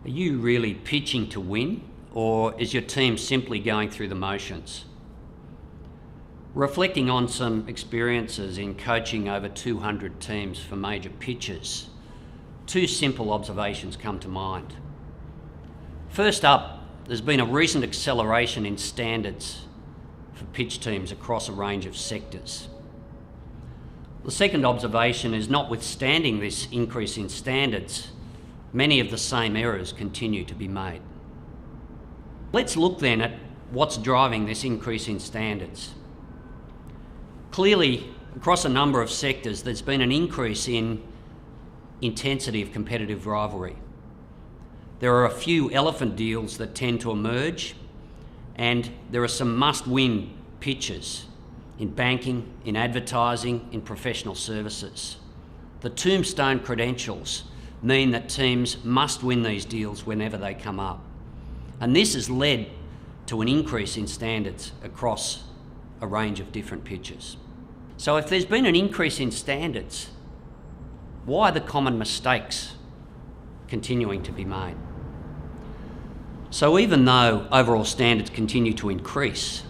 Are you really pitching to win, or is your team simply going through the motions? Reflecting on some experiences in coaching over 200 teams for major pitches, two simple observations come to mind. First up, there's been a recent acceleration in standards for pitch teams across a range of sectors. The second observation is, notwithstanding this increase in standards, many of the same errors continue to be made. Let's look then at what's driving this increase in standards. Clearly, across a number of sectors, there's been an increase in intensity of competitive rivalry. There are a few elephant deals that tend to emerge, and there are some must-win pitches in banking, in advertising, in professional services. The tombstone credentials mean that teams must win these deals whenever they come up. And this has led to an increase in standards across a range of different pitches. So if there's been an increase in standards, why are the common mistakes continuing to be made? So even though overall standards continue to increase,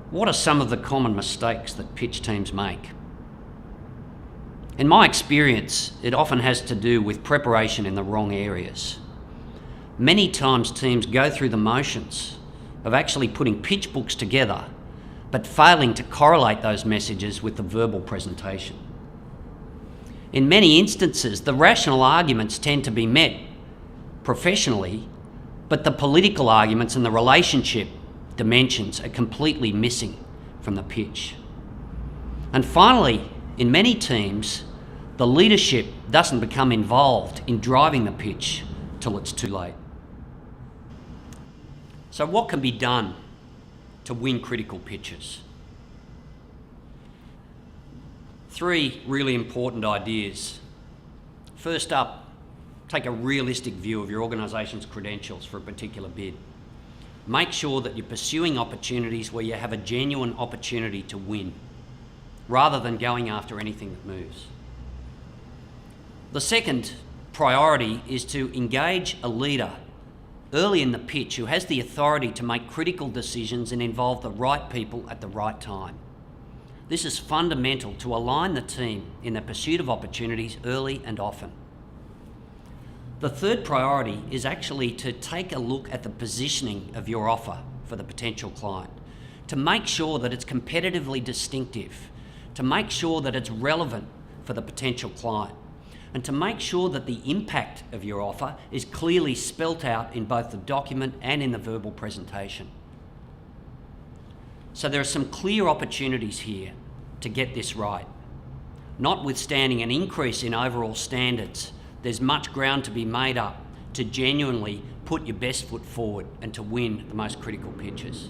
what are some of the common mistakes that pitch teams make? In my experience, it often has to do with preparation in the wrong areas. Many times teams go through the motions of actually putting pitch books together, but failing to correlate those messages with the verbal presentation. In many instances, the rational arguments tend to be met professionally, but the political arguments and the relationship dimensions are completely missing from the pitch. And finally, in many teams, the leadership doesn't become involved in driving the pitch till it's too late. So what can be done to win critical pitches? Three really important ideas. First up, take a realistic view of your organisation's credentials for a particular bid. Make sure that you're pursuing opportunities where you have a genuine opportunity to win, rather than going after anything that moves. The second priority is to engage a leader early in the pitch who has the authority to make critical decisions and involve the right people at the right time. This is fundamental to align the team in the pursuit of opportunities early and often. The third priority is actually to take a look at the positioning of your offer for the potential client, to make sure that it's competitively distinctive, to make sure that it's relevant for the potential client, and to make sure that the impact of your offer is clearly spelt out in both the document and in the verbal presentation. So there are some clear opportunities here to get this right. Notwithstanding an increase in overall standards, there's much ground to be made up to genuinely put your best foot forward and to win the most critical pitches.